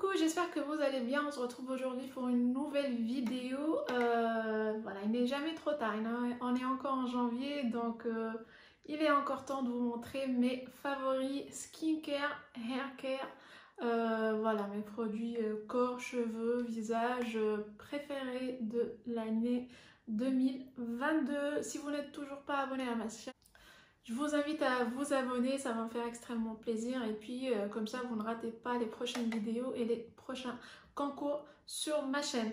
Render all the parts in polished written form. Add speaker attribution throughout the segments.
Speaker 1: Coucou, j'espère que vous allez bien. On se retrouve aujourd'hui pour une nouvelle vidéo. Voilà, il n'est jamais trop tard. On est encore en janvier, donc il est encore temps de vous montrer mes favoris skincare, haircare. Voilà, mes produits corps, cheveux, visage préférés de l'année 2022. Si vous n'êtes toujours pas abonné à ma chaîne, je vous invite à vous abonner, ça va me faire extrêmement plaisir. Et puis comme ça, vous ne ratez pas les prochaines vidéos et les prochains concours sur ma chaîne.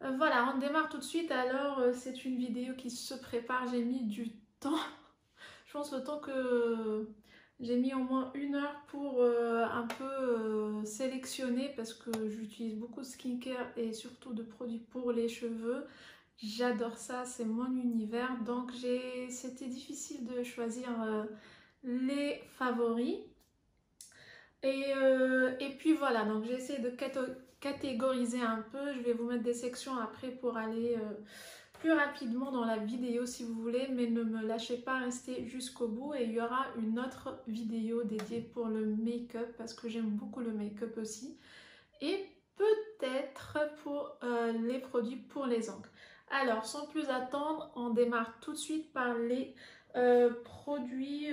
Speaker 1: Voilà, on démarre tout de suite. Alors, c'est une vidéo qui se prépare. J'ai mis du temps. Je pense le temps que j'ai mis au moins 1 heure pour un peu sélectionner parce que j'utilise beaucoup de skincare et surtout de produits pour les cheveux. J'adore ça, c'est mon univers, donc c'était difficile de choisir les favoris. Et puis voilà, donc j'ai essayé de catégoriser un peu. Je vais vous mettre des sections après pour aller plus rapidement dans la vidéo si vous voulez, mais ne me lâchez pas, restez jusqu'au bout. Et il y aura une autre vidéo dédiée pour le make-up parce que j'aime beaucoup le make-up aussi. Et peut-être pour les produits pour les ongles. Alors, sans plus attendre, on démarre tout de suite par les produits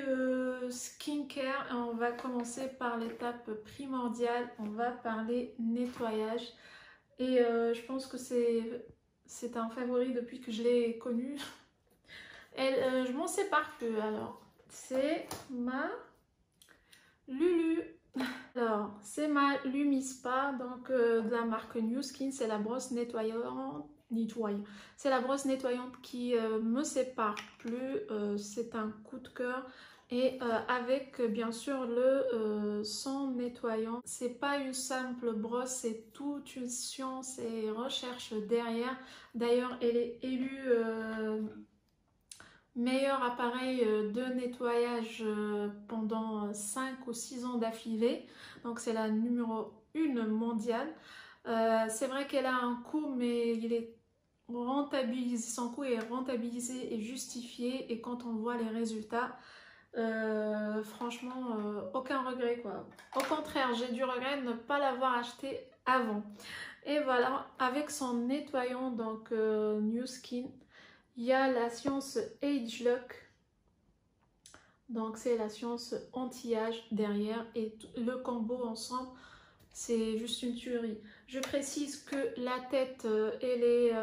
Speaker 1: skincare. On va commencer par l'étape primordiale. On va parler nettoyage. Et je pense que c'est un favori depuis que je l'ai connu. Et je m'en sépare plus. Alors, c'est ma Lulu. Alors, c'est ma Lumispa, donc de la marque New Skin. C'est la brosse nettoyante. C'est la brosse nettoyante qui me sépare plus. C'est un coup de cœur. Et avec bien sûr le son nettoyant. C'est pas une simple brosse, c'est toute une science et recherche derrière. D'ailleurs, elle est élue meilleur appareil de nettoyage pendant 5 ou 6 ans d'affilée. Donc c'est la numéro 1 mondiale. C'est vrai qu'elle a un coût, mais il est rentabilisé, son coût est rentabilisé et justifié. Et quand on voit les résultats, franchement, aucun regret quoi. Au contraire, j'ai du regret de ne pas l'avoir acheté avant. Et voilà, avec son nettoyant, donc New Skin, il y a la science Age Lock, donc c'est la science anti-âge derrière, et le combo ensemble, c'est juste une tuerie. Je précise que la tête, elle est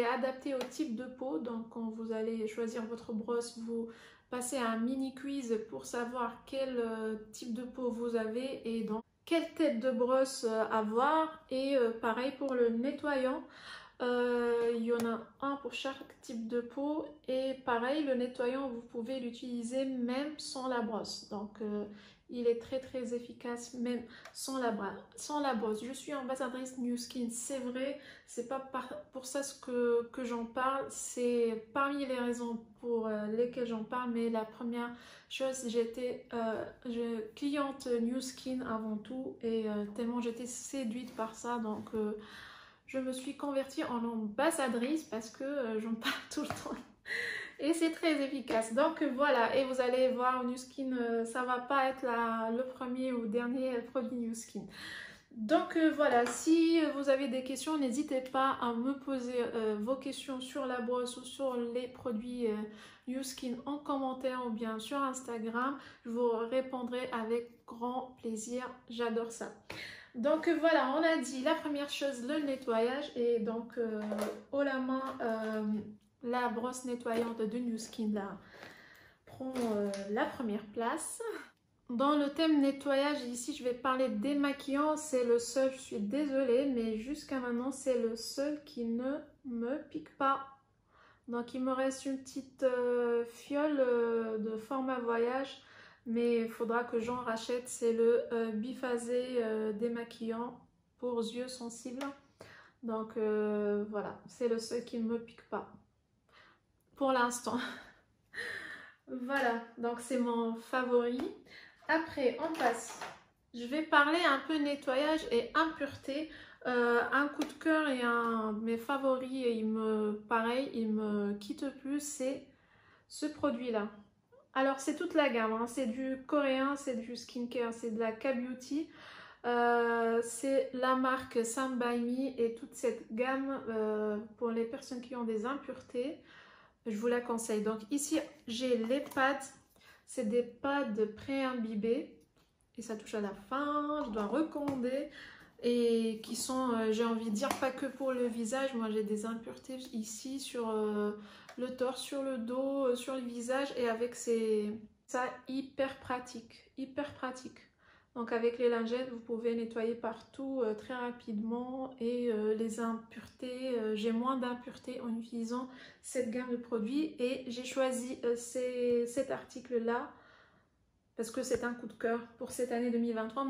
Speaker 1: adaptée au type de peau. Donc quand vous allez choisir votre brosse, vous passez à un mini quiz pour savoir quel type de peau vous avez et donc quelle tête de brosse avoir. Et pareil pour le nettoyant. Il y en a un pour chaque type de peau et pareil, le nettoyant vous pouvez l'utiliser même sans la brosse, donc il est très efficace même sans la brosse. Je suis ambassadrice New Skin, c'est vrai, c'est pas pour ça que j'en parle, c'est parmi les raisons pour lesquelles j'en parle, mais la première chose, j'étais cliente New Skin avant tout et tellement j'étais séduite par ça, donc je me suis convertie en ambassadrice parce que j'en parle tout le temps et c'est très efficace. Donc voilà, et vous allez voir, New Skin, ça va pas être le premier ou dernier produit New Skin. Donc voilà, si vous avez des questions, n'hésitez pas à me poser vos questions sur la brosse ou sur les produits New Skin en commentaire ou bien sur Instagram. Je vous répondrai avec grand plaisir, j'adore ça. Donc voilà, on a dit la première chose, le nettoyage, et donc haut la main, la brosse nettoyante de New Skin là prend la première place. Dans le thème nettoyage, ici je vais parler démaquillant, c'est le seul, je suis désolée, mais jusqu'à maintenant c'est le seul qui ne me pique pas. Donc il me reste une petite fiole de format voyage, mais il faudra que j'en rachète. C'est le biphasé démaquillant pour yeux sensibles. Donc voilà, c'est le seul qui ne me pique pas pour l'instant. Voilà, donc c'est mon favori. Après, on passe. Je vais parler un peu nettoyage et impureté. Un coup de cœur et mes favoris, et pareil, il me quitte plus, c'est ce produit-là. Alors c'est toute la gamme, hein. C'est du coréen, c'est du skincare, c'est de la K-beauty. C'est la marque Sam By Me et toute cette gamme pour les personnes qui ont des impuretés, je vous la conseille. Donc ici j'ai les pads, c'est des pads pré-imbibés et ça touche à la fin, je dois recommander et qui sont, j'ai envie de dire, pas que pour le visage. Moi j'ai des impuretés ici sur le torse, sur le dos, sur le visage et avec ça hyper pratique, hyper pratique. Donc avec les lingettes, vous pouvez nettoyer partout très rapidement et les impuretés, j'ai moins d'impuretés en utilisant cette gamme de produits et j'ai choisi cet article-là parce que c'est un coup de cœur pour cette année 2023,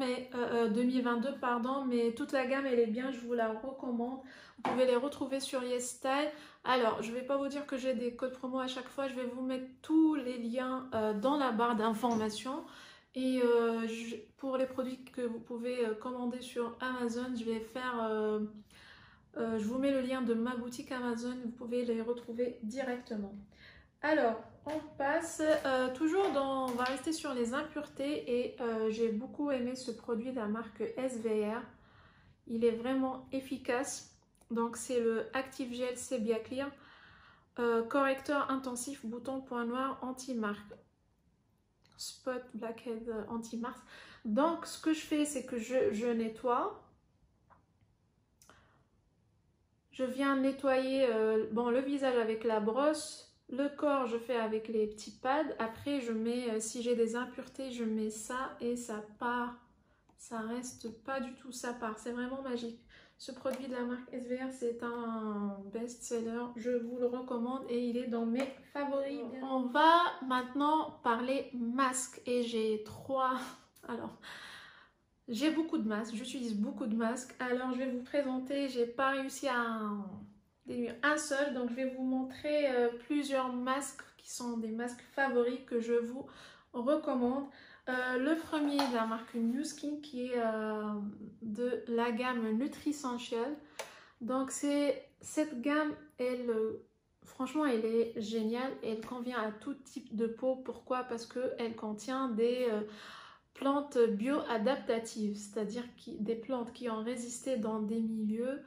Speaker 1: 2022, pardon, mais toute la gamme elle est bien, je vous la recommande. Vous pouvez les retrouver sur YesStyle. Alors, je ne vais pas vous dire que j'ai des codes promo à chaque fois, je vais vous mettre tous les liens dans la barre d'informations. Et pour les produits que vous pouvez commander sur Amazon, je vous mets le lien de ma boutique Amazon, vous pouvez les retrouver directement. Alors, on passe on va rester sur les impuretés et j'ai beaucoup aimé ce produit de la marque SVR. Il est vraiment efficace. Donc c'est le Active Gel Sebia Clear, correcteur intensif bouton point noir anti-marque, spot blackhead anti-marque. Donc ce que je fais, c'est que je nettoie. Je viens nettoyer le visage avec la brosse. Le corps, je fais avec les petits pads. Après, je mets, si j'ai des impuretés, je mets ça et ça part. Ça reste pas du tout, ça part. C'est vraiment magique. Ce produit de la marque SVR, c'est un best-seller. Je vous le recommande et il est dans mes favoris. On va maintenant parler masques et j'ai trois... Alors... J'ai beaucoup de masques, j'utilise beaucoup de masques. Alors je vais vous présenter, j'ai pas réussi à déduire un seul, donc je vais vous montrer plusieurs masques qui sont des masques favoris que je vous recommande. Le premier de la marque New Skin qui est de la gamme Nutrissential. Donc cette gamme, franchement elle est géniale, elle convient à tout type de peau. Pourquoi? Parce qu'elle contient des... plantes bio-adaptatives, c'est-à-dire des plantes qui ont résisté dans des milieux,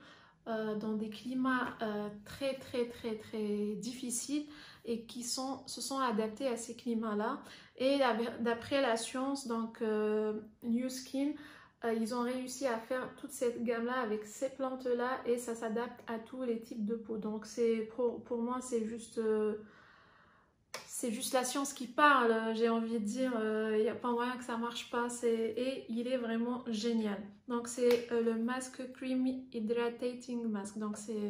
Speaker 1: dans des climats très difficiles et qui se sont adaptés à ces climats-là. Et d'après la science, donc New Skin, ils ont réussi à faire toute cette gamme-là avec ces plantes-là et ça s'adapte à tous les types de peau. Donc pour moi, c'est juste la science qui parle, j'ai envie de dire, il n'y a pas moyen que ça marche pas, et il est vraiment génial. Donc c'est le masque Creamy Hydrating Mask, donc c'est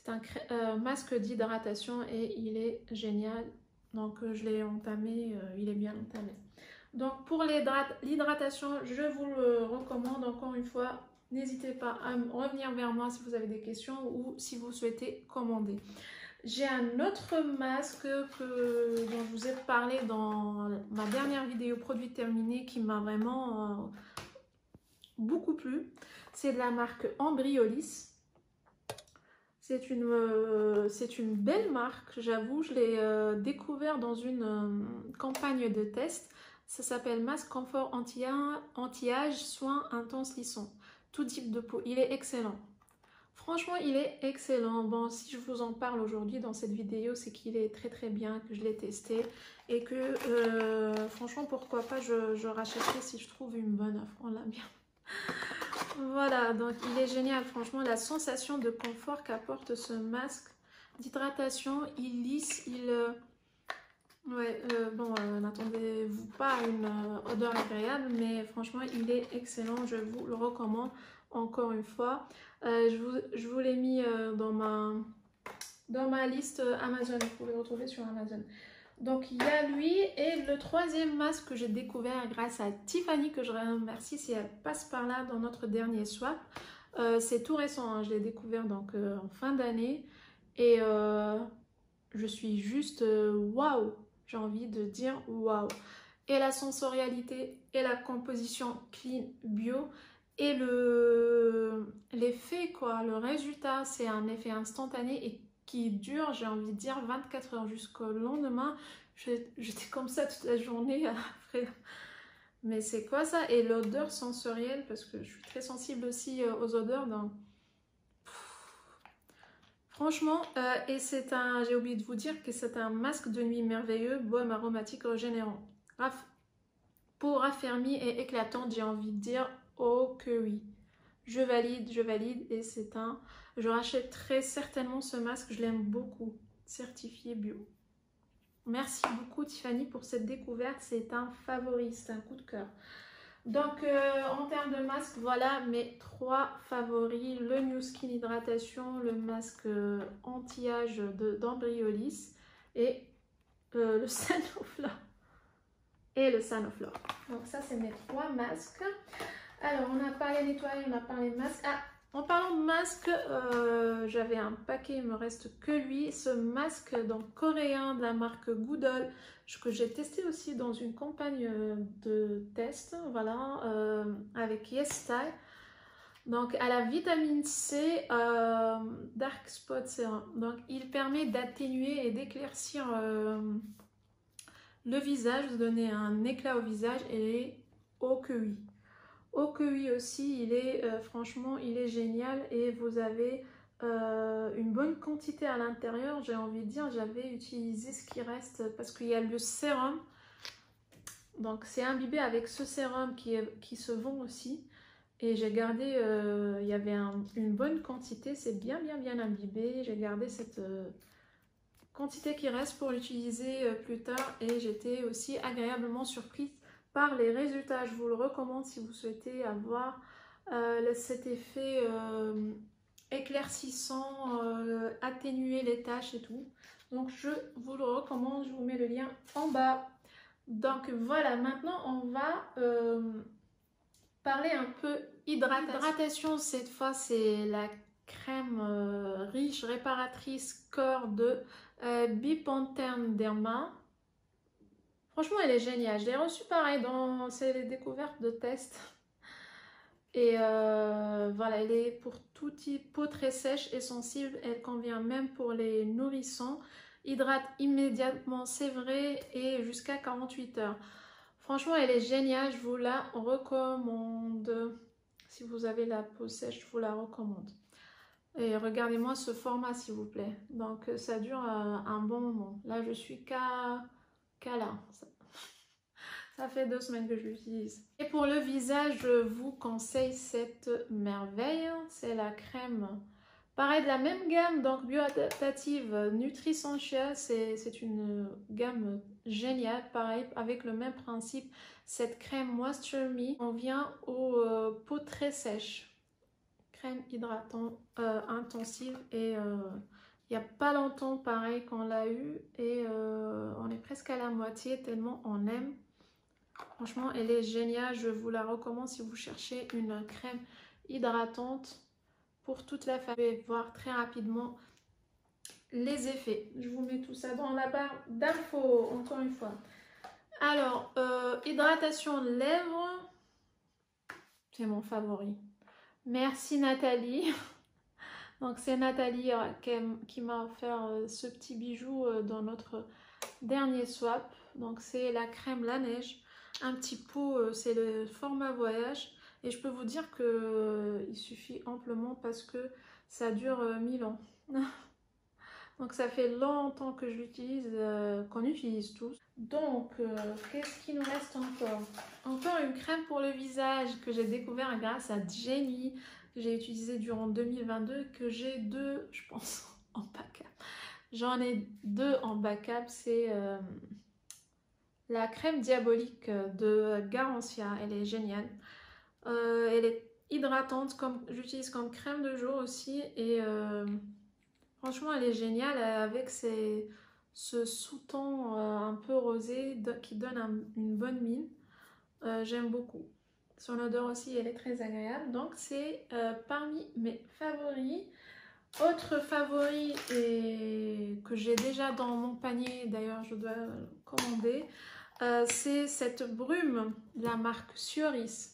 Speaker 1: un masque d'hydratation et il est génial. Donc je l'ai entamé, il est bien entamé. Donc pour l'hydratation, je vous le recommande encore une fois. N'hésitez pas à revenir vers moi si vous avez des questions ou si vous souhaitez commander. J'ai un autre masque dont je vous ai parlé dans ma dernière vidéo produit terminé qui m'a vraiment beaucoup plu. C'est de la marque Ambriolis. C'est une belle marque, j'avoue. Je l'ai découvert dans une campagne de test. Ça s'appelle Masque Confort Anti-Âge Soins Intense Lissant. Tout type de peau. Il est excellent. Franchement, il est excellent. Bon, si je vous en parle aujourd'hui dans cette vidéo, c'est qu'il est très bien, que je l'ai testé et que franchement, pourquoi pas, je rachèterai si je trouve une bonne offre. On l'a bien. Voilà, donc il est génial. Franchement, la sensation de confort qu'apporte ce masque d'hydratation, il lisse, n'attendez-vous pas à une odeur agréable, mais franchement, il est excellent. Je vous le recommande encore une fois. Je vous l'ai mis dans ma liste Amazon, vous pouvez le retrouver sur Amazon. Donc il y a lui et le troisième masque que j'ai découvert grâce à Tiffany, que je remercie si elle passe par là dans notre dernier swap. C'est tout récent, hein, je l'ai découvert donc en fin d'année et je suis juste waouh, j'ai envie de dire waouh. Et la sensorialité et la composition clean bio. Et l'effet, quoi, le résultat, c'est un effet instantané et qui dure, j'ai envie de dire, 24 heures jusqu'au lendemain. J'étais comme ça toute la journée après. Mais c'est quoi ça? Et l'odeur sensorielle, parce que je suis très sensible aussi aux odeurs. Donc... Franchement, et c'est un, j'ai oublié de vous dire que c'est un masque de nuit merveilleux, baume aromatique régénérant. Peau raffermie et éclatante, j'ai envie de dire, oh que oui. Je valide et c'est un... Je rachèterai certainement ce masque, je l'aime beaucoup. Certifié bio. Merci beaucoup Tiffany pour cette découverte, c'est un favori, c'est un coup de cœur. Donc en termes de masque, voilà mes 3 favoris. Le New Skin Hydratation, le masque anti-âge d'Ambryolis et le Sanoflore. Donc ça c'est mes 3 masques. Alors on a parlé nettoyage, on a parlé masque. Ah, en parlant de masque, j'avais un paquet, il me reste que lui. Ce masque donc coréen de la marque Goodol, que j'ai testé aussi dans une campagne de test, voilà, avec YesStyle. Donc à la vitamine C, Dark Spot Serum. Donc il permet d'atténuer et d'éclaircir le visage, de donner un éclat au visage et oh que oui. Oh que oui aussi, il est franchement, il est génial et vous avez une bonne quantité à l'intérieur. J'ai envie de dire, j'avais utilisé ce qui reste parce qu'il y a le sérum. Donc c'est imbibé avec ce sérum qui se vend aussi. Et j'ai gardé, il y avait une bonne quantité, c'est bien imbibé. J'ai gardé cette quantité qui reste pour l'utiliser plus tard et j'étais aussi agréablement surprise par les résultats. Je vous le recommande si vous souhaitez avoir cet effet éclaircissant, atténuer les taches et tout. Donc je vous le recommande, je vous mets le lien en bas. Donc voilà, maintenant on va parler un peu hydratation. Cette fois c'est la crème riche réparatrice corps de Bipanthen Derma. Franchement elle est géniale, je l'ai reçue pareil dans les découvertes de test. Et voilà, elle est pour tout type, peau très sèche et sensible, elle convient même pour les nourrissons, hydrate immédiatement, c'est vrai, et jusqu'à 48 heures. Franchement, elle est géniale, je vous la recommande. Si vous avez la peau sèche, je vous la recommande. Et regardez-moi ce format, s'il vous plaît. Donc, ça dure un bon moment. Là, je suis qu'à là. Ça fait 2 semaines que je l'utilise. Et pour le visage, je vous conseille cette merveille. C'est la crème, pareil, de la même gamme, donc bioadaptative Nutri-Sentia. C'est une gamme géniale, pareil, avec le même principe. Cette crème Moisture Me, on vient aux peaux très sèches. Crème hydratante intensive et il n'y a pas longtemps, pareil, qu'on l'a eu et on est presque à la moitié tellement on aime. Franchement, elle est géniale. Je vous la recommande si vous cherchez une crème hydratante pour toute la famille. Vous allez voir très rapidement les effets. Je vous mets tout ça dans la barre d'infos, encore une fois. Alors, hydratation lèvres, c'est mon favori. Merci Nathalie. Donc c'est Nathalie qui m'a offert ce petit bijou dans notre dernier swap. Donc c'est la crème La Neige. Un petit pot, c'est le format voyage. Et je peux vous dire que il suffit amplement parce que ça dure 1000 ans. Donc ça fait longtemps que je l'utilise, qu'on utilise tous. Donc qu'est-ce qu'il nous reste encore? Encore une crème pour le visage que j'ai découvert grâce à Jenny, que j'ai utilisé durant 2022, que j'ai 2, je pense, en backup. J'en ai 2 en backup, c'est la crème diabolique de Garancia, elle est géniale. Elle est hydratante, comme j'utilise comme crème de jour aussi et franchement elle est géniale avec ce sous-ton un peu rosé qui donne une bonne mine. J'aime beaucoup. Son odeur aussi elle est très agréable, donc c'est parmi mes favoris. Autre favori et que j'ai déjà dans mon panier, d'ailleurs je dois commander, c'est cette brume de la marque Cioris.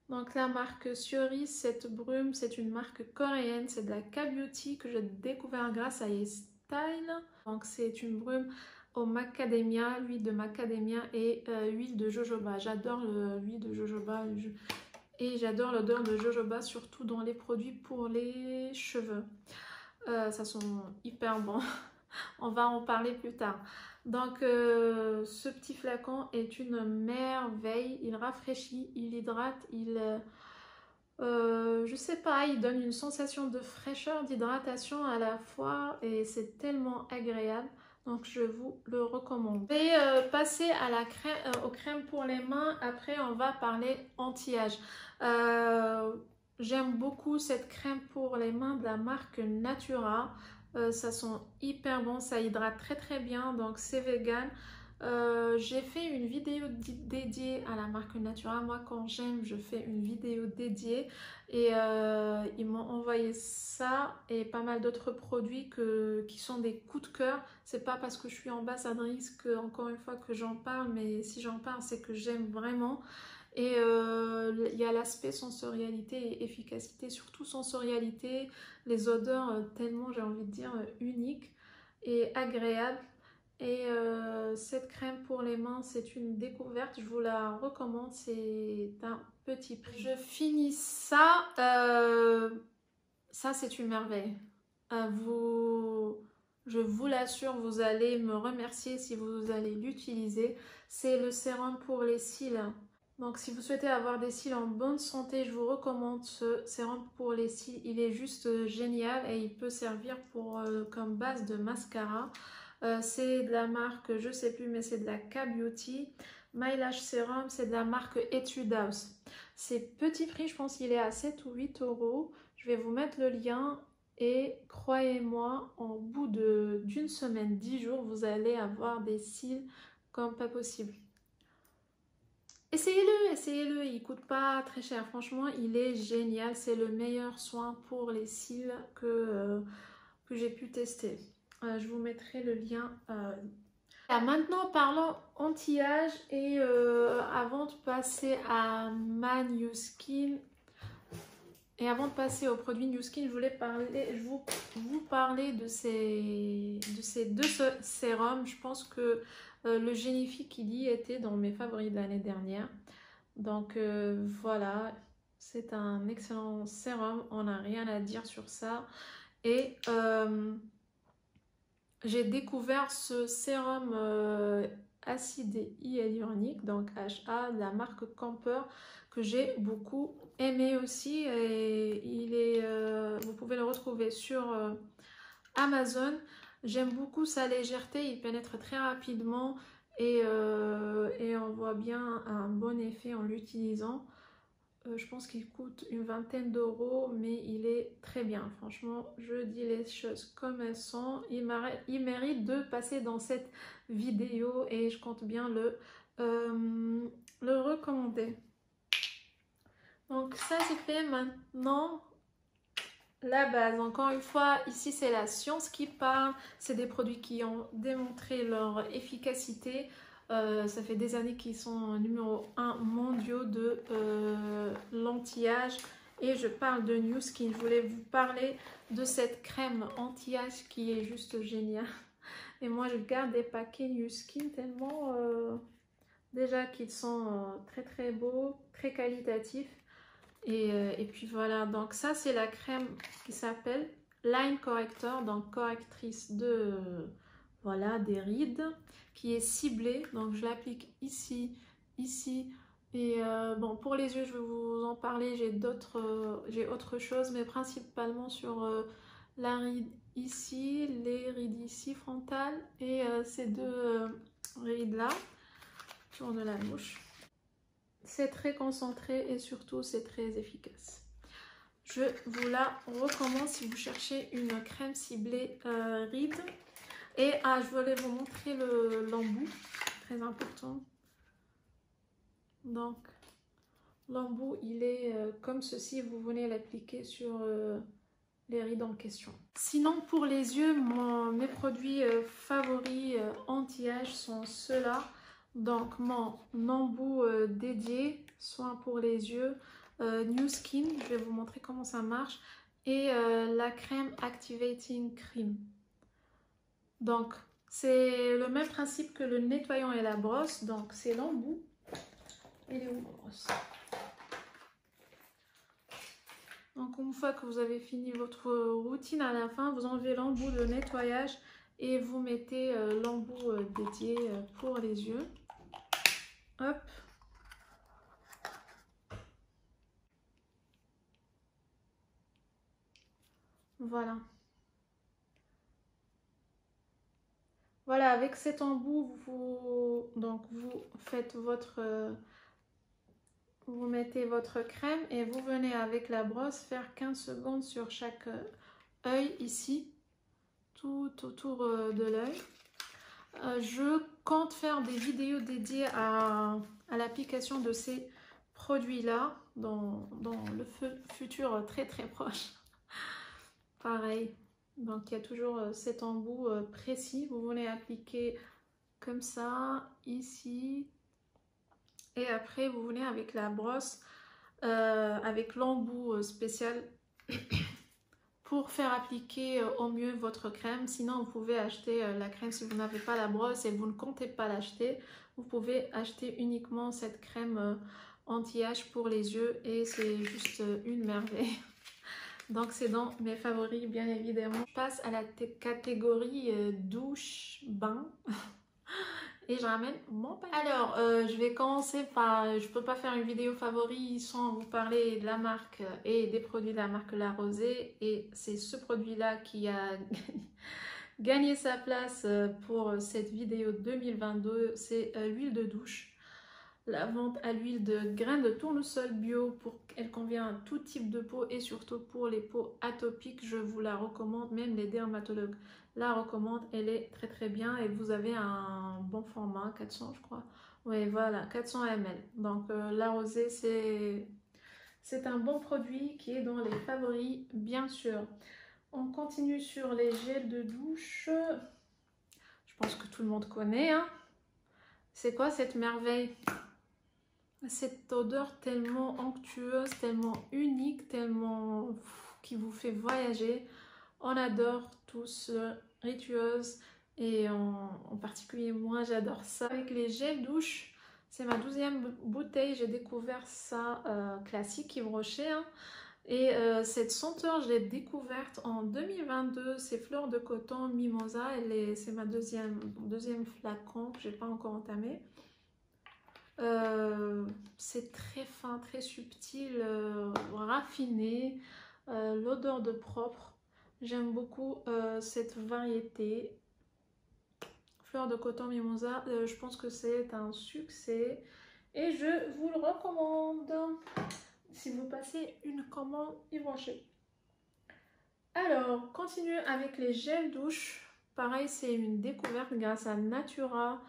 Speaker 1: Donc la marque Cioris, cette brume, c'est une marque coréenne, c'est de la K-Beauty que j'ai découvert grâce à Style. Donc c'est une brume au macadamia, l'huile de macadamia et huile de jojoba. J'adore l'huile de jojoba et j'adore l'odeur de jojoba, surtout dans les produits pour les cheveux. Ça sent hyper bon. On va en parler plus tard. Donc ce petit flacon est une merveille. Il rafraîchit, il hydrate, je sais pas, il donne une sensation de fraîcheur, d'hydratation à la fois et c'est tellement agréable. Donc je vous le recommande. Je vais passer à la crème, aux crèmes pour les mains. Après on va parler anti-âge. J'aime beaucoup cette crème pour les mains de la marque Natura. Ça sent hyper bon, ça hydrate très très bien, donc c'est vegan. J'ai fait une vidéo dédiée à la marque Natura. Moi quand j'aime je fais une vidéo dédiée et ils m'ont envoyé ça et pas mal d'autres produits qui sont des coups de cœur. C'est pas parce que je suis ambassadrice que encore une fois que j'en parle, mais si j'en parle c'est que j'aime vraiment. Et il y a l'aspect sensorialité et efficacité, surtout sensorialité, les odeurs tellement j'ai envie de dire uniques et agréables. Et cette crème pour les mains, c'est une découverte, je vous la recommande, c'est un petit prix. Je finis ça, ça c'est une merveille. Je vous l'assure, vous allez me remercier si vous allez l'utiliser. C'est le sérum pour les cils. Donc si vous souhaitez avoir des cils en bonne santé, je vous recommande ce sérum pour les cils. Il est juste génial et il peut servir comme base de mascara. C'est de la marque, je sais plus, mais c'est de la K-Beauty. My Lash Serum, c'est de la marque Etude House. C'est petit prix, je pense qu'il est à 7 ou 8 euros. Je vais vous mettre le lien et croyez-moi, en bout d'une semaine, 10 jours, vous allez avoir des cils comme pas possible. Essayez-le, essayez-le, il coûte pas très cher. Franchement, il est génial. C'est le meilleur soin pour les cils que j'ai pu tester. Je vous mettrai le lien. Maintenant, parlons anti-âge et avant de passer à ma New Skin et avant de passer au produit New Skin, je voulais vous parler de ces deux sérums. Je pense que le Génifique Lily était dans mes favoris de l'année dernière. Donc voilà, c'est un excellent sérum, on n'a rien à dire sur ça. Et j'ai découvert ce sérum acide hyaluronique, donc HA, de la marque Camper, que j'ai beaucoup aimé aussi. Et vous pouvez le retrouver sur Amazon. J'aime beaucoup sa légèreté, il pénètre très rapidement et on voit bien un bon effet en l'utilisant. Je pense qu'il coûte une vingtaine d'euros, mais il est très bien. Franchement, je dis les choses comme elles sont. Il mérite de passer dans cette vidéo et je compte bien le recommander. Donc ça c'est fait. Maintenant la base. Encore une fois, ici c'est la science qui parle. C'est des produits qui ont démontré leur efficacité. Ça fait des années qu'ils sont numéro 1 mondiaux de l'anti-âge. Et je parle de New Skin. Je voulais vous parler de cette crème anti-âge qui est juste géniale. Et moi je garde des paquets New Skin tellement déjà qu'ils sont très très beaux, très qualitatifs. Et puis voilà, donc ça c'est la crème qui s'appelle Line Corrector, donc correctrice de voilà des rides, qui est ciblée. Donc je l'applique ici, ici. Et bon, pour les yeux je vais vous en parler, j'ai autre chose, mais principalement sur la ride ici, les rides ici frontales et ces deux rides là, tourne la bouche. C'est très concentré et surtout c'est très efficace. Je vous la recommande si vous cherchez une crème ciblée rides. Et je voulais vous montrer l'embout, très important. Donc l'embout il est comme ceci, vous venez l'appliquer sur les rides en question. Sinon pour les yeux, mes produits favoris anti-âge sont ceux-là. Donc mon embout dédié, soin pour les yeux, New Skin, je vais vous montrer comment ça marche, et la crème Activating Cream. Donc, c'est le même principe que le nettoyant et la brosse. Donc, c'est l'embout. Et les brosse. Donc, une fois que vous avez fini votre routine, à la fin, vous enlevez l'embout de nettoyage et vous mettez l'embout dédié pour les yeux. Hop. Voilà. Voilà, avec cet embout, vous faites votre... vous mettez votre crème et vous venez avec la brosse faire 15 secondes sur chaque œil ici, tout autour de l'œil. Je compte faire des vidéos dédiées à l'application de ces produits-là dans le futur très très proche. Pareil, donc il y a toujours cet embout précis. Vous venez appliquer comme ça, ici. Et après, vous venez avec la brosse, avec l'embout spécial pour faire appliquer au mieux votre crème. Sinon, vous pouvez acheter la crème si vous n'avez pas la brosse et vous ne comptez pas l'acheter. Vous pouvez acheter uniquement cette crème anti-âge pour les yeux et c'est juste une merveille. Donc, c'est dans mes favoris, bien évidemment. Je passe à la catégorie douche-bain. Et je ramène mon panier. Alors, je vais commencer par... Je peux pas faire une vidéo favori sans vous parler de la marque et des produits de la marque La Rosée. Et c'est ce produit-là qui a gagné sa place pour cette vidéo 2022. C'est l'huile de douche. La vente à l'huile de graines de tournesol bio. Elle convient à tout type de peau et surtout pour les peaux atopiques. Je vous la recommande, même les dermatologues la recommande, elle est très très bien et vous avez un bon format, 400 je crois. Oui voilà, 400 ml. Donc La Rosée c'est un bon produit qui est dans les favoris bien sûr. On continue sur les gels de douche. Je pense que tout le monde connaît. Hein. C'est quoi cette merveille? Cette odeur tellement onctueuse, tellement unique, tellement qui vous fait voyager. On adore tous Ritueuse et en particulier moi j'adore ça. Avec les gels douche, c'est ma 12e bouteille, j'ai découvert ça classique Yves Rocher. Hein. Et cette senteur je l'ai découverte en 2022, c'est Fleur de Coton Mimosa, c'est ma deuxième flacon que j'ai pas encore entamé. C'est très fin, très subtil, raffiné, l'odeur de propre. J'aime beaucoup cette variété. Fleur de Coton Mimosa, je pense que c'est un succès. Et je vous le recommande si vous passez une commande Yves Rocher. Alors, continue avec les gels douche. Pareil, c'est une découverte grâce à Natura.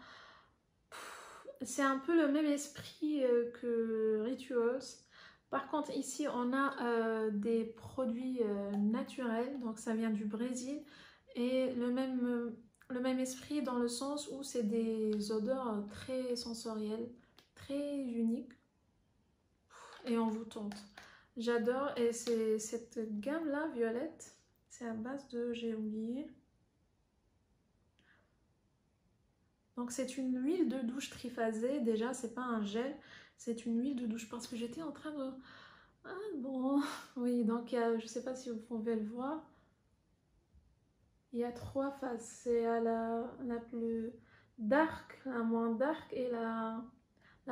Speaker 1: C'est un peu le même esprit que Ritueuse. Par contre, ici, on a des produits naturels, donc ça vient du Brésil. Et le même esprit dans le sens où c'est des odeurs très sensorielles, très uniques. Et on vous tente. J'adore. Et c'est cette gamme-là, violette, c'est à base de... j'ai oublié... Donc c'est une huile de douche triphasée, déjà c'est pas un gel, c'est une huile de douche parce que j'étais en train de... Ah bon, oui donc il y a, je sais pas si vous pouvez le voir, il y a 3 phases, c'est à la plus dark, la moins dark et la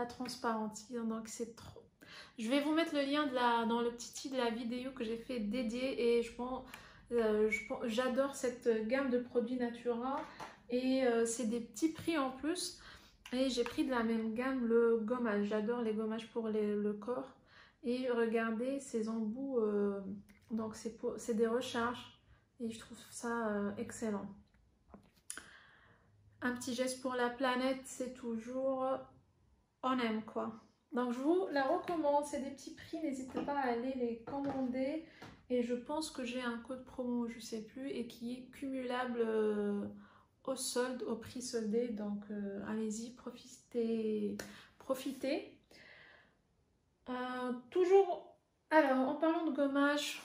Speaker 1: transparente, donc c'est trop... Je vais vous mettre le lien dans le petit i de la vidéo que j'ai fait dédiée et j'adore cette gamme de produits Natura. Et c'est des petits prix en plus. Et j'ai pris de la même gamme le gommage. J'adore les gommages pour le corps. Et regardez ces embouts. Donc c'est des recharges. Et je trouve ça excellent. Un petit geste pour la planète, c'est toujours... on aime quoi. Donc je vous la recommande. C'est des petits prix. N'hésitez pas à aller les commander. Et je pense que j'ai un code promo, je sais plus. Et qui est cumulable... au solde, au prix soldé, donc allez-y, profitez. Toujours, alors en parlant de gommage,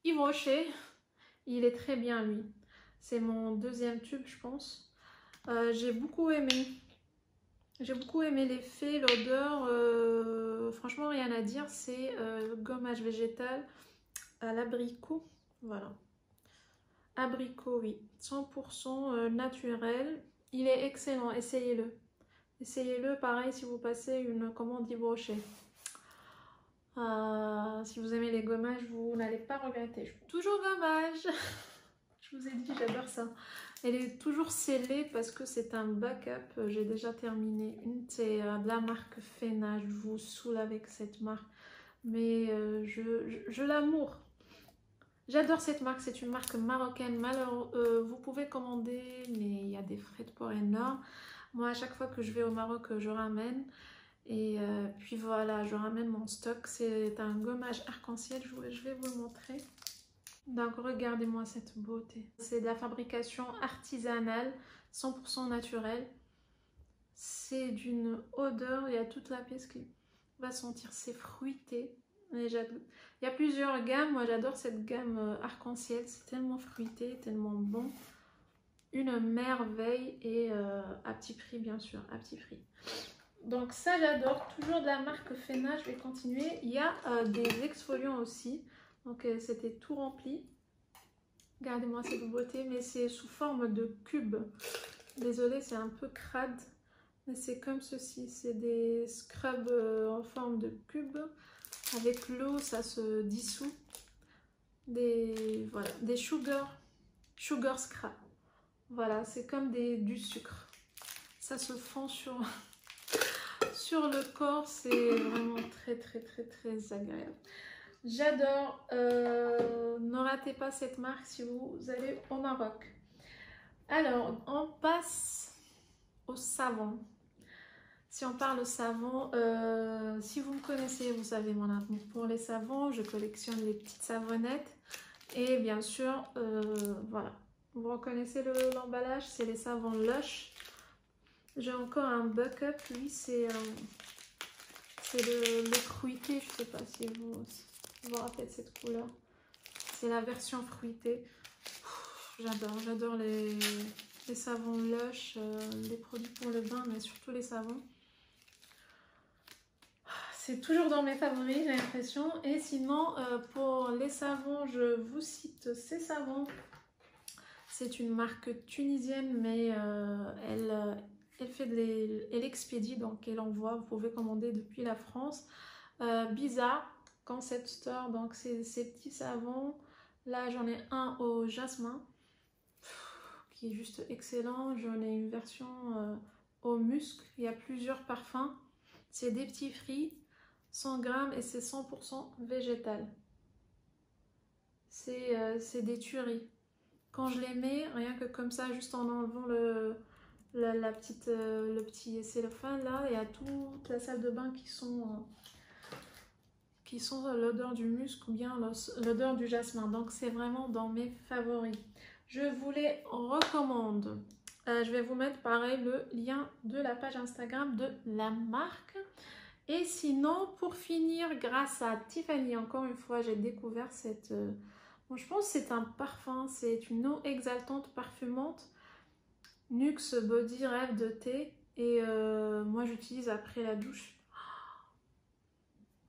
Speaker 1: Yves Rocher, il est très bien lui. C'est mon deuxième tube, je pense. J'ai beaucoup aimé. J'ai beaucoup aimé l'effet, l'odeur. Franchement, rien à dire. C'est gommage végétal à l'abricot. Voilà. Abricot, oui. 100% naturel. Il est excellent. Essayez-le. Essayez-le. Pareil, si vous passez une commande Yves Rocher. Si vous aimez les gommages, vous n'allez pas regretter. Toujours gommage. Je vous ai dit, j'adore ça. Elle est toujours scellée parce que c'est un backup. J'ai déjà terminé. Une, c'est de la marque Fena. Je vous saoule avec cette marque. Mais je l'amour. J'adore cette marque. C'est une marque marocaine. Vous pouvez commander, mais il y a des frais de port énormes. Moi, à chaque fois que je vais au Maroc, je ramène. Et puis voilà, je ramène mon stock. C'est un gommage arc-en-ciel. Je vais vous le montrer. Donc regardez-moi cette beauté. C'est de la fabrication artisanale, 100% naturelle. C'est d'une odeur, il y a toute la pièce qui va sentir, c'est fruité. Et il y a plusieurs gammes, moi j'adore cette gamme arc-en-ciel, c'est tellement fruité, tellement bon. Une merveille et à petit prix bien sûr, à petit prix. Donc ça j'adore, toujours de la marque Fena, je vais continuer. Il y a des exfoliants aussi, donc c'était tout rempli. Regardez-moi cette beauté, mais c'est sous forme de cube. Désolée, c'est un peu crade, mais c'est comme ceci. C'est des scrubs en forme de cube. Avec l'eau, ça se dissout. Voilà, des sugar scrub. Voilà, c'est comme du sucre. Ça se fond sur le corps. C'est vraiment très agréable. J'adore. Ne ratez pas cette marque si vous allez au Maroc. Alors, on passe au savon. Si on parle savon, si vous me connaissez, vous savez mon amour pour les savons. Je collectionne les petites savonnettes. Et bien sûr, voilà. Vous reconnaissez l'emballage, c'est les savons Lush. J'ai encore un backup. Lui, c'est le fruité. Je ne sais pas si vous vous rappelez de cette couleur. C'est la version fruitée. J'adore les savons Lush, les produits pour le bain, mais surtout les savons. C'est toujours dans mes favoris, j'ai l'impression. Et sinon, pour les savons, je vous cite ces savons. C'est une marque tunisienne, mais elle expédie, donc elle envoie. Vous pouvez commander depuis la France. Bizarre, Concept Store, donc c'est ces petits savons. Là, j'en ai un au jasmin, qui est juste excellent. J'en ai une version au musc. Il y a plusieurs parfums. C'est des petits fruits, 100 grammes et c'est 100% végétal. C'est des tueries. Quand je les mets, rien que comme ça, juste en enlevant le petit cellophane là, il y a toute la salle de bain qui sont l'odeur du musc ou bien l'odeur du jasmin. Donc c'est vraiment dans mes favoris. Je vous les recommande. Je vais vous mettre pareil le lien de la page Instagram de la marque. Et sinon, pour finir, grâce à Tiffany, encore une fois, j'ai découvert cette... bon, je pense que c'est un parfum, c'est une eau exaltante parfumante. Nuxe Body Rêve de thé. Et moi, j'utilise après la douche.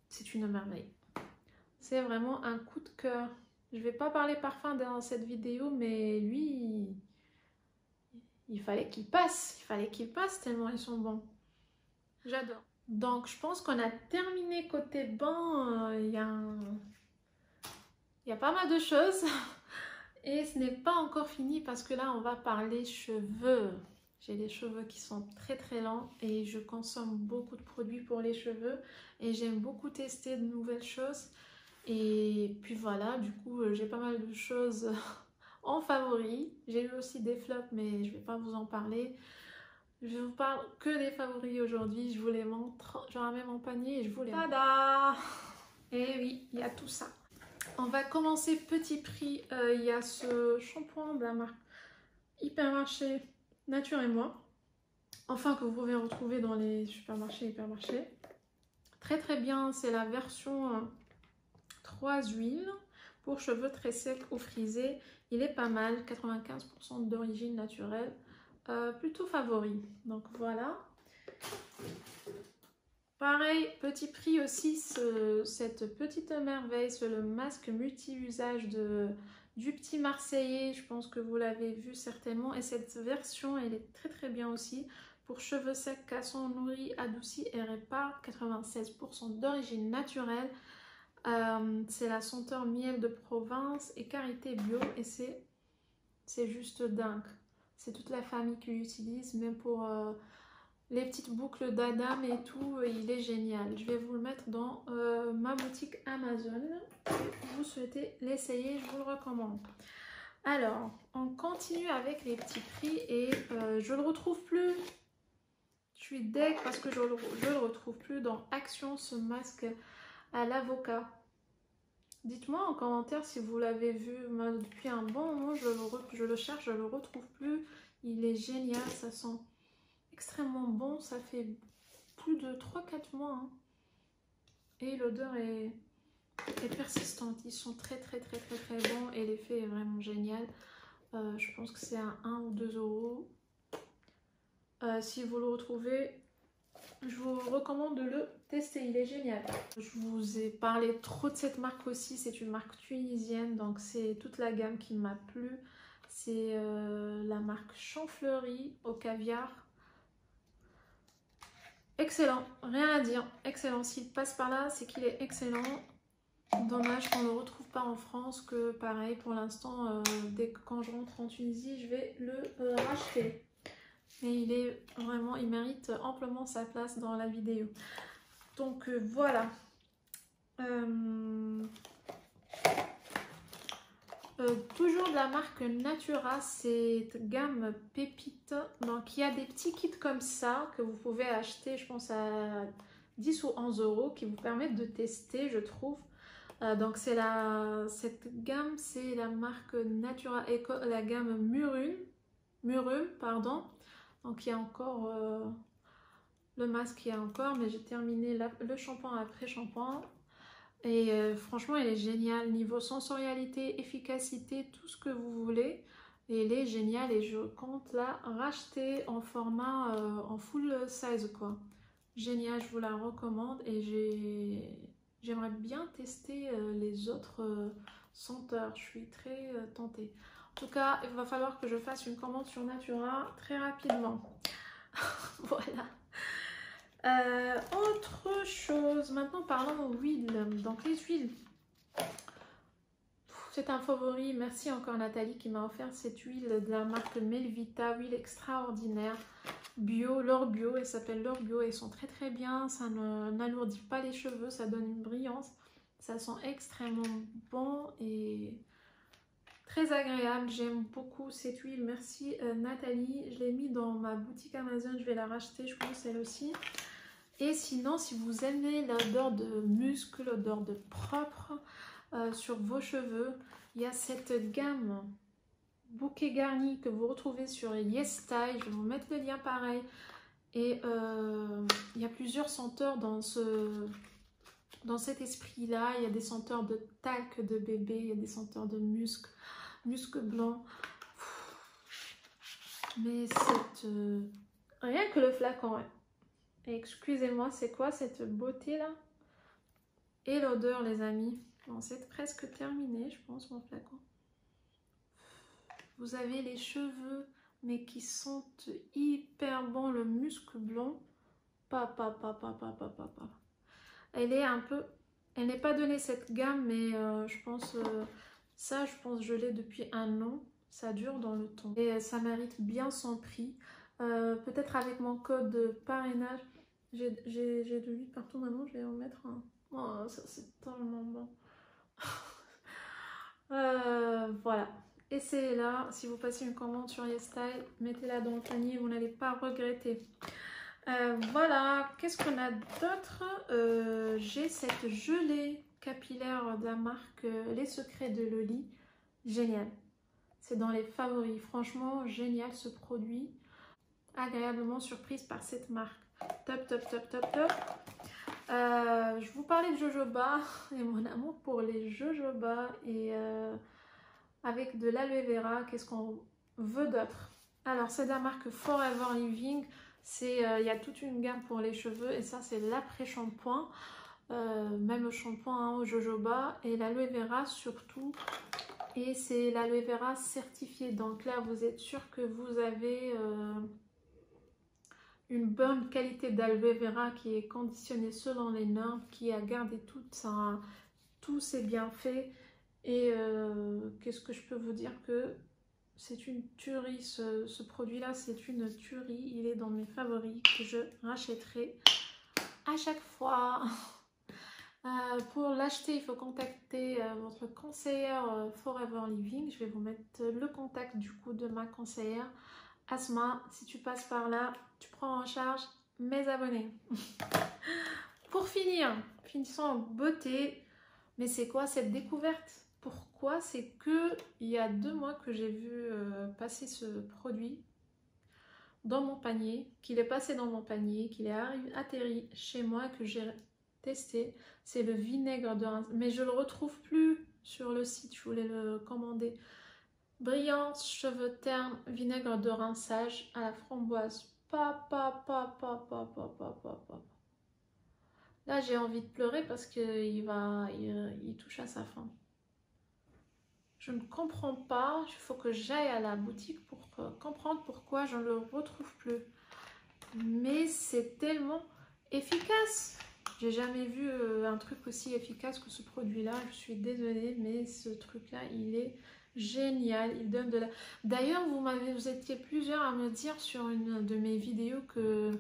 Speaker 1: C'est une merveille. C'est vraiment un coup de cœur. Je ne vais pas parler parfum dans cette vidéo, mais lui, il fallait qu'il passe. Il fallait qu'il passe tellement ils sont bons. J'adore. Donc, je pense qu'on a terminé côté bain. Il y a pas mal de choses. Et ce n'est pas encore fini parce que là, on va parler cheveux. J'ai les cheveux qui sont très lents et je consomme beaucoup de produits pour les cheveux. Et j'aime beaucoup tester de nouvelles choses. Et puis voilà, du coup, j'ai pas mal de choses en favoris. J'ai eu aussi des flops, mais je ne vais pas vous en parler. Je vous parle que des favoris aujourd'hui, je vous les montre. Je ramène mon panier et je vous les montre. Tada! Et oui, il y a tout ça. On va commencer petit prix. Il y a ce shampoing de la marque Hypermarché Nature et Moi. Enfin, que vous pouvez retrouver dans les supermarchés Hypermarché. Très bien, c'est la version 3 huiles. pour cheveux très secs ou frisés. Il est pas mal, 95% d'origine naturelle, plutôt favori. Donc voilà. Pareil, petit prix aussi, cette petite merveille, c'est le masque multi-usage du Petit Marseillais. Je pense que vous l'avez vu certainement. Et cette version, elle est très très bien aussi. Pour cheveux secs, cassants, nourris, adoucis et répare, 96% d'origine naturelle. C'est la senteur miel de province et karité bio. Et c'est juste dingue. C'est toute la famille qui l'utilise, même pour... les petites boucles d'Adam et tout, il est génial. Je vais vous le mettre dans ma boutique Amazon. Si vous souhaitez l'essayer, je vous le recommande. Alors, on continue avec les petits prix et je le retrouve plus. Je suis deg parce que je le retrouve plus dans Action, ce masque à l'avocat. Dites-moi en commentaire si vous l'avez vu. Moi, depuis un bon moment, je le cherche, je le retrouve plus. Il est génial, ça sent extrêmement bon, ça fait plus de 3-4 mois hein. Et l'odeur est persistante. Ils sont très bons et l'effet est vraiment génial. Je pense que c'est à 1 ou 2 euros. Si vous le retrouvez, je vous recommande de le tester, il est génial. Je vous ai parlé trop de cette marque aussi, c'est une marque tunisienne, donc c'est toute la gamme qui m'a plu. C'est la marque Champfleury au caviar. Excellent, rien à dire, excellent. S'il passe par là, c'est qu'il est excellent. Dommage qu'on ne le retrouve pas en France, que pareil, pour l'instant, dès que quand je rentre en Tunisie, je vais le racheter. Mais il est vraiment, il mérite amplement sa place dans la vidéo. Donc voilà. Toujours de la marque Natura, cette gamme Pépite. Donc il y a des petits kits comme ça que vous pouvez acheter, je pense à 10 ou 11 euros, qui vous permettent de tester, je trouve. Donc cette gamme, c'est la marque Natura Eco, la gamme Murum, pardon. Donc il y a encore le masque, il y a encore, mais j'ai terminé le shampoing après shampoing. Et franchement, elle est géniale. Niveau sensorialité, efficacité, tout ce que vous voulez. Et elle est géniale et je compte la racheter en format, en full size quoi. Génial, je vous la recommande et j'aimerais bien tester les autres senteurs. Je suis très tentée. En tout cas, il va falloir que je fasse une commande sur Natura très rapidement. Voilà. Autre chose, maintenant parlons huiles. Donc les huiles, c'est un favori. Merci encore Nathalie qui m'a offert cette huile de la marque Melvita, huile extraordinaire, bio, l'or bio, elle s'appelle l'or bio, elles sont très bien, ça n'alourdit pas les cheveux, ça donne une brillance, ça sent extrêmement bon et très agréable. J'aime beaucoup cette huile, merci Nathalie. Je l'ai mis dans ma boutique Amazon, je vais la racheter, je pense elle aussi. Et sinon, si vous aimez l'odeur de muscle, l'odeur de propre sur vos cheveux, il y a cette gamme bouquet garni que vous retrouvez sur YesStyle. Je vais vous mettre le lien pareil. Et il y a plusieurs senteurs dans cet esprit-là. Il y a des senteurs de talc de bébé, il y a des senteurs de musc blanc. Mais rien que le flacon, ouais. Excusez-moi, c'est quoi cette beauté là? Et l'odeur les amis. Bon, c'est presque terminé je pense mon flacon. Vous avez les cheveux mais qui sentent hyper bon, le musc blanc. Elle est un peu... Elle n'est pas donnée cette gamme mais je pense... je pense que je l'ai depuis un an. Ça dure dans le temps. Et ça mérite bien son prix. Peut-être avec mon code de parrainage. J'ai de l'huile partout maintenant, je vais en mettre un. Oh, ça c'est tellement bon. Voilà. Essayez-la. Si vous passez une commande sur YesStyle, mettez-la dans le panier, vous n'allez pas regretter. Voilà. Qu'est-ce qu'on a d'autre? J'ai cette gelée capillaire de la marque Les Secrets de Loli. Génial. C'est dans les favoris. Franchement, génial ce produit. Agréablement surprise par cette marque. Top. Je vous parle parler de jojoba et mon amour pour les jojoba et avec de l'aloe vera, qu'est-ce qu'on veut d'autre? Alors c'est de la marque Forever Living, il y a toute une gamme pour les cheveux et ça c'est l'après-shampoing, même le shampoing au jojoba et l'aloe vera surtout. Et c'est l'aloe vera certifié, donc là vous êtes sûr que vous avez une bonne qualité d'aloe vera qui est conditionnée selon les normes, qui a gardé tous ses bienfaits. Et qu'est-ce que je peux vous dire, que c'est une tuerie, ce produit-là, c'est une tuerie. Il est dans mes favoris que je rachèterai à chaque fois. Pour l'acheter, il faut contacter votre conseillère Forever Living. Je vais vous mettre le contact du coup de ma conseillère. Asma, si tu passes par là, tu prends en charge mes abonnés. Pour finir, finissons en beauté. Mais c'est quoi cette découverte? Pourquoi? C'est que il y a 2 mois que j'ai vu passer ce produit dans mon panier, qu'il est passé dans mon panier, qu'il est atterri chez moi, que j'ai testé. C'est le vinaigre de rinçage, mais je le retrouve plus sur le site, je voulais le commander. Brillance, cheveux ternes, vinaigre de rinçage à la framboise. Là, j'ai envie de pleurer parce qu'il touche à sa fin. Je ne comprends pas. Il faut que j'aille à la boutique pour comprendre pourquoi je ne le retrouve plus. Mais c'est tellement efficace. J'ai jamais vu un truc aussi efficace que ce produit-là. Je suis désolée, mais ce truc-là, il est génial. Il donne de la... D'ailleurs, vous étiez plusieurs à me dire sur une de mes vidéos que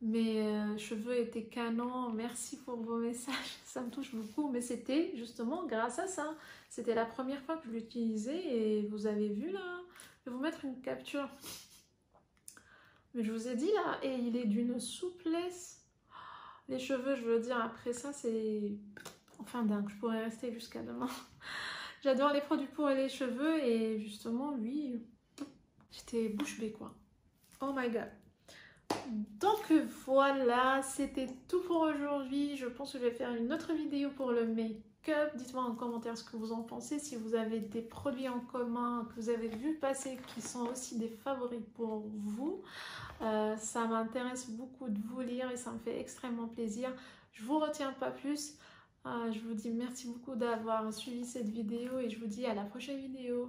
Speaker 1: mes cheveux étaient canons. Merci pour vos messages, ça me touche beaucoup. Mais c'était justement grâce à ça. C'était la première fois que je l'utilisais et vous avez vu là. Je vais vous mettre une capture. Mais je vous ai dit là, et il est d'une souplesse. Les cheveux, je veux dire, après ça, c'est... Enfin dingue, je pourrais rester jusqu'à demain. J'adore les produits pour les cheveux et justement, lui, j'étais bouche bée quoi. Oh my god. Donc voilà, c'était tout pour aujourd'hui. Je pense que je vais faire une autre vidéo pour le make-up. Dites-moi en commentaire ce que vous en pensez. Si vous avez des produits en commun que vous avez vu passer qui sont aussi des favoris pour vous. Ça m'intéresse beaucoup de vous lire et ça me fait extrêmement plaisir. Je vous retiens pas plus. Je vous dis merci beaucoup d'avoir suivi cette vidéo et je vous dis à la prochaine vidéo.